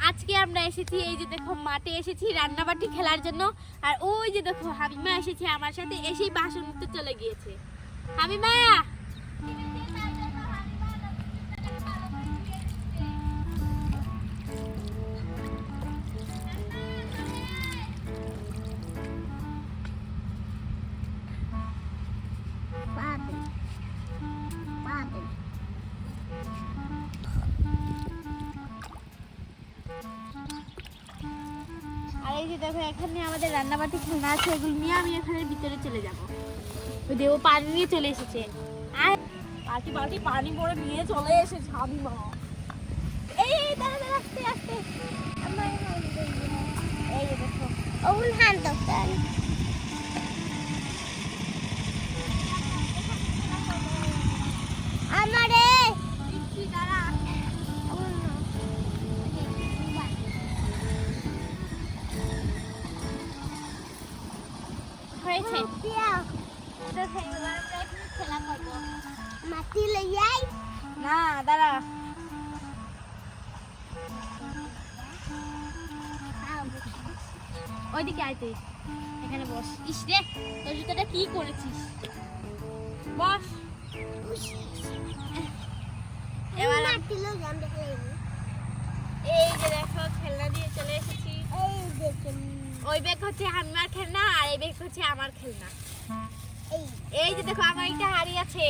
আজকে আমরা এসেছি এই যে দেখো মাঠে এসেছি রান্নাবাটি খেলার জন্য। আর ওই যে দেখো হামিমা এসেছে আমার সাথে, এসেই বাসন ধুতে চলে গিয়েছে। হামিমা আর এই যে দেখো এখানে আমাদের রান্নাবাটি খেলনা আছে, এগুলো নিয়ে আমি এখানে ভিতরে চলে যাবো। ওই দেবো পানি নিয়ে চলে এসেছে। আর বালতি বালতি পানি ভরে নিয়ে চলে এসেছে হামিমা। এই দাঁড়া দাঁড়া আস্তে আস্তে এই যে দেখো ওগুলো হান দোকান আমারে দাঁড়া হয়েছে খেলা করবো। মাটি লইয়াই না দাঁড়া ওইদিকে আইতে এখানে বস। ইস রে তোর জুতোটা কি করেছিস, বস। এবার মাটি লই গাম দেখে এই যে দেখো খেলনা দিয়ে চলে এসেছি। এই দেখেন ওই ব্যাগ হচ্ছে হামিমার খেলনা আর এই ব্যাগ হচ্ছে আমার খেলনা। এই যে দেখো আমার একটা হাড়ি আছে,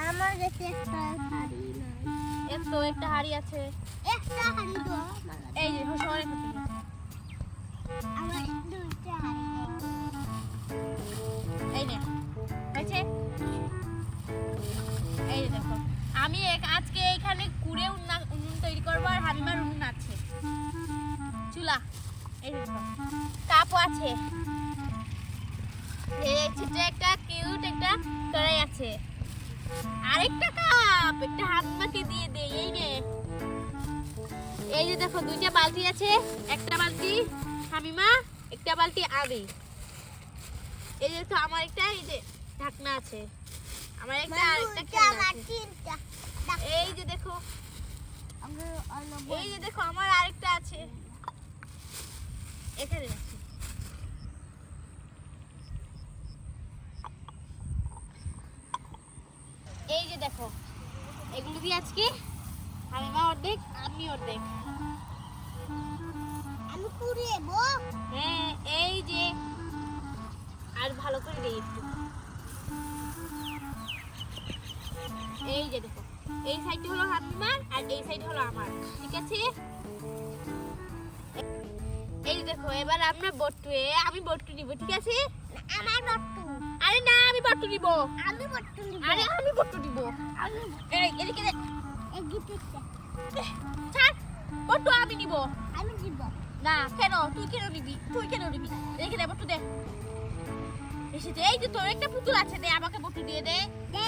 আমার কাছে একটা হাড়ি নাই। এত একটা হাড়ি আছে, একটা হাড়ি দাও। এই যে সরে আমার দুইটা হাড়ি এই নে হয়েছে। এই যে দেখো আমি আজকে এখানে কুড়ে উনুন তৈরি করবো আর হামিমার উনুন আছে, চুলা। এই যে দেখো কাপও আছে, ছোট একটা কিউট একটা কড়াই আছে, আরেকটা কাপ একটা হামিমাকে দিয়ে দে। এই নে এই যে দেখো দুইটা বালতি আছে, একটা বালতি হামিমা একটা বালতি আমি। এই যে দেখো আমার একটা এই যে ঢাকনা আছে, আমার একটা আরেকটা খেলনা আছে। এই যে দেখো এই যে দেখো আমার আরেকটা আছে এখানে আছে। এই যে দেখো এগুলো দিয়ে আজকে হামিমা অর্ধেক আমি অর্ধেক আমি পুড়িয়েব। হ্যাঁ এই যে আর ভালো করে দেই একটু। এই যে দেখো এই সাইডটা হলো হামিমার আর এই সাইড হলো আমার, ঠিক আছে? এই যে দেখো এবার আমরা বট্টু আমি বট্টু নিব, ঠিক আছে? আমার বট্টু। আরে না আমি বট্টু নিব। আমি বট্টু নিব। আরে আমি বট্টু নিব। এই এদিকে দে। এই গিফটটা ছাড়, বট্টু আমি নিব। আমি নিব না। কেন তুই কেন নিবি? তুই কেন নিবি? এদিকে দে বট্টু দে। এসেছে এই যে তোর একটা পুতুল আছে, দে আমাকে বট্টু দিয়ে দে। দে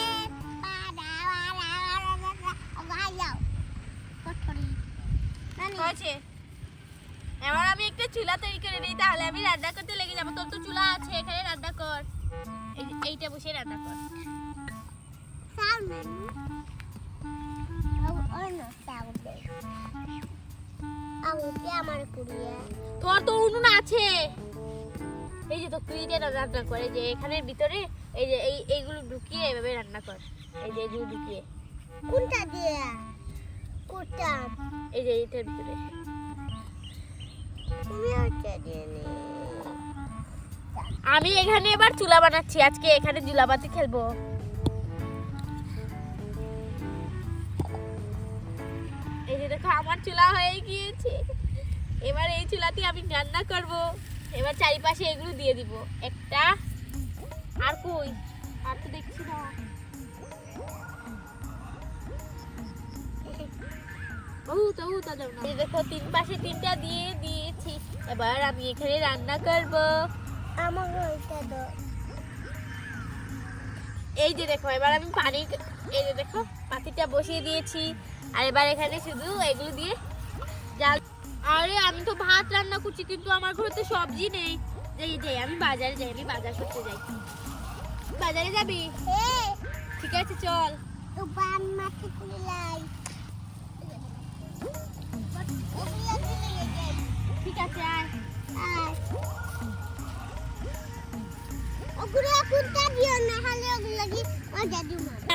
হয়েছে। এবার আমি একটা চুলা তৈরি করে নিই, তাহলে আমি রান্না করতে লেগে যাবো। তোর তো চুলা আছে, এখানে রান্না কর। এইটা বসে রান্না কর। তোর তো উনুন আছে, এই যে তো তুই রান্না কর। এই যে এখানের ভিতরে এই যে এইগুলো ঢুকিয়ে এভাবে রান্না কর। এই যে এইগুলো ঢুকিয়ে কোনটা দিয়ে কোনটা এই যে এইটার ভিতরে আমি এখানে এবার চুলা বানাচ্ছি। আজকে এখানে চুলাবাতি খেলবো। এই যে দেখো আমার চুলা হয়ে গিয়েছে, এবার এই চুলাতে আমি রান্না করব। এবার চারিপাশে এগুলো দিয়ে দিব একটা। আর কই আর তো দেখছি না। এই দেখো তিন পাশে তিনটা দিয়ে দিয়েছি, এবার আমি এখানে রান্না করব। এই যে দেখো এবার আমি পানি এই যে দেখো পাতিটা বসিয়ে দিয়েছি, আর এবার এখানে শুধু এগুলো দিয়ে জাল। আরে আমি তো ভাত রান্না করছি, কিন্তু আমার ঘরে তো সবজি নেই। যাই আমি বাজারে যাই, আমি বাজার করতে যাই। বাজারে যাবি? ঠিক আছে চল। ঠিক আছে আয়।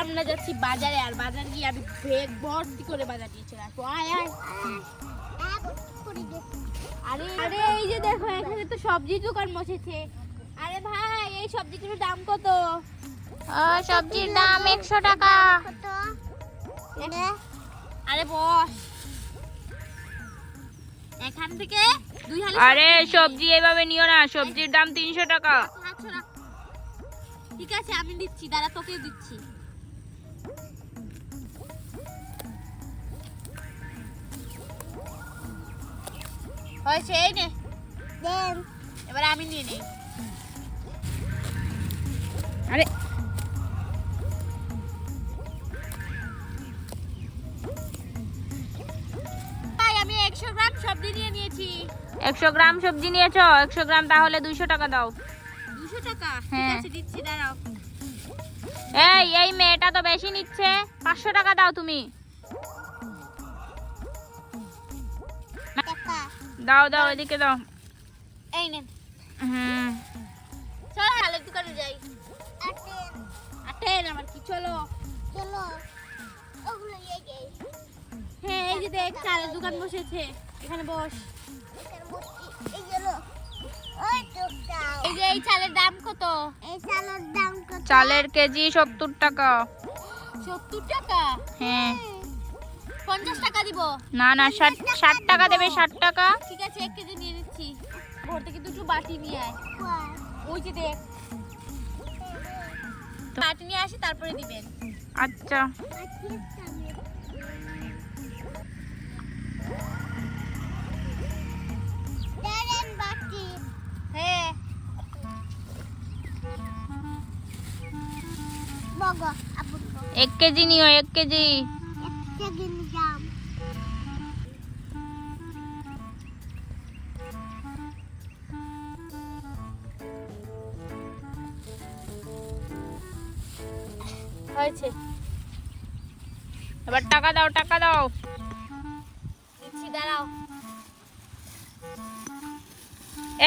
আমরা যাচ্ছি বাজারে, আর বাজার গিয়ে আমি ব্যাগ ভর্তি করে বাজার দিয়ে চলে আসবো। আয় আয়। আরে আরে এই যে দেখো এখানে তো সবজির দোকান বসেছে। আরে ভাই এই সবজিটার দাম কত? সবজির দাম 100 টাকা। আরে বস, এখান থেকে 2 হালি। আরে সবজি এভাবে নিও না, সবজির দাম 300 টাকা। ঠিক আছে আমি দিচ্ছি, দাঁড়া তোকেও দিচ্ছি। হয়েছে, এই নে দেন। এবার আমি নিয়ে নেই। আরে ভাই আমি 100 গ্রাম সবজি নিয়ে নিয়েছি। 100 গ্রাম সবজি নিয়েছো? 100 গ্রাম তাহলে 200 টাকা দাও। 200 টাকা? ঠিক হ্যাঁ। আছে দিচ্ছি, দাঁড়াও। এই মেয়েটা তো বেশি নিচ্ছে, 500 টাকা দাও তুমি। দাও দাও, এদিকে দাও। এই নেন। হুম, চলো চালের দোকানে যাই। আটেন আমার কি, চলো চলো। হ্যাঁ এই যে দেখ চালের দোকান বসেছে, এখানে বস। এই যে এই চালের দাম কত? এই চালের দাম কত? চালের কেজি 70 টাকা। 70 টাকা? হ্যাঁ। 50 টাকা দিব। না না, 60 টাকা দেবে, 60 টাকা। ঠিক আছে 1 কেজি নিয়ে নিচ্ছি। ঘর থেকে দুটো বাটি নিয়ে আয়। ওই যে দেখ, বাটি নিয়ে আসি তারপরে দিবেন। আচ্ছা। হ্যাঁ 1 কেজি নিও, 1 কেজি। হয়েছে, এবার টাকা দাও, টাকা দাও। দিচ্ছি, দাঁড়াও।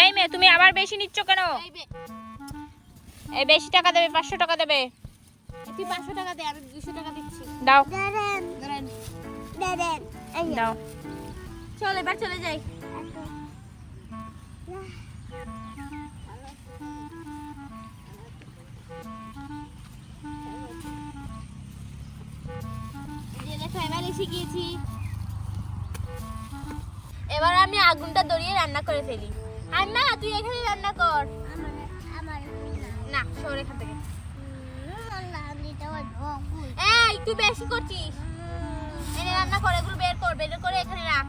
এই মেয়ে, তুমি আবার বেশি নিচ্ছ কেন? এই এই বেশি টাকা দেবে, 500 টাকা দেবে। তুই 500 টাকা দে, আমি 200 টাকা দিচ্ছি। দাও ধরেন। দাও। চল এবার চলে যাই। এই যে দেখো এবার এসে গিয়েছি। এবার আমি আগুনটা ধরিয়ে রান্না করে ফেলি। আর না তুই এখানে রান্না কর। না সর এখান থেকে। এই তুই বেশি করছিস। এনে রান্না করে, এগুলো বের করে এখানে রাখ।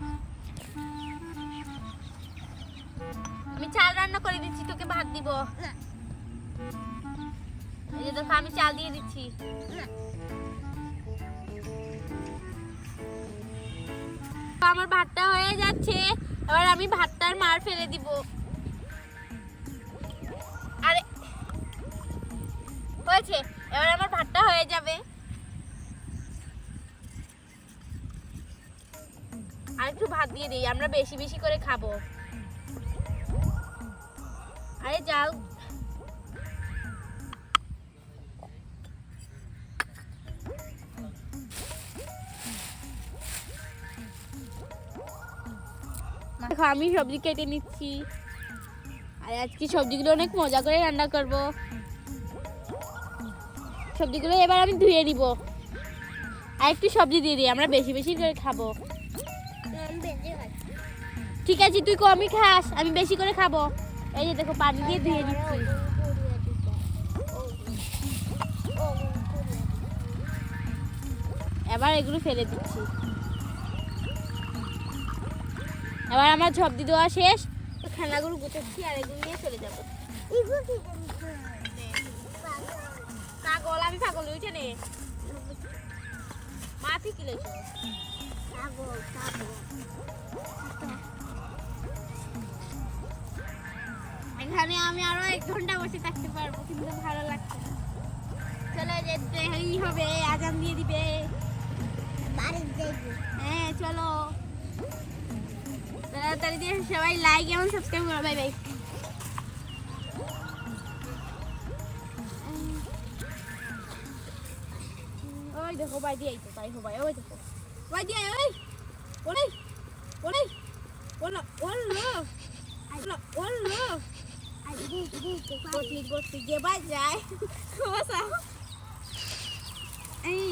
আমি চাল রান্না করে দিচ্ছি, তোকে ভাত দিব। এই যে দেখো আমি চাল দিয়ে দিচ্ছি। আমার ভাতটা হয়ে যাচ্ছে, এবার আমি ভাতটার মার ফেলে দিব। আরে হয়েছে, এবার আমার ভাতটা হয়ে যাবে। আর একটু ভাত দিয়ে দিই, আমরা বেশি বেশি করে খাবো। আরে যাও। দেখো আমি সবজি কেটে নিচ্ছি, আর আজকে সবজিগুলো অনেক মজা করে রান্না করব। সবজিগুলো এবার আমি ধুয়ে নিব, আর একটু সবজি দিয়ে দিই, আমরা বেশি বেশি করে খাবো। ঠিক আছে তুই কমই খাস, আমি বেশি করে খাবো। এই যে দেখো পানি দিয়ে ধুয়ে দিচ্ছি। এবার এগুলো ফেলে দিচ্ছি। এবার আমার সবজি দেওয়া শেষ, তো খানাগুলো গুছাচ্ছি আর এগুলো নিয়ে চলে যাবো। পাগল, আমি পাগল উঠে নে মাথি কি লেছো। এখানে আমি আরো 1 ঘন্টা বসে থাকতে পারবো, কিন্তু ভালো লাগছে। চলো যেতেই হবে, আজান দিয়ে দিবে। হ্যাঁ চলো। তাড়াতাড়ি দিয়ে সবাই লাইক এবং সাবস্ক্রাইব করো। Bye bye. ওই দেখো বাই দিয়ে আইতো, তাই হো ভাই, ওই দেখো বাই দিয়ে ওই ওরে ওরে ওলা ওলা ওলা ওলা বটলি বটলি যে বাই যায়। এই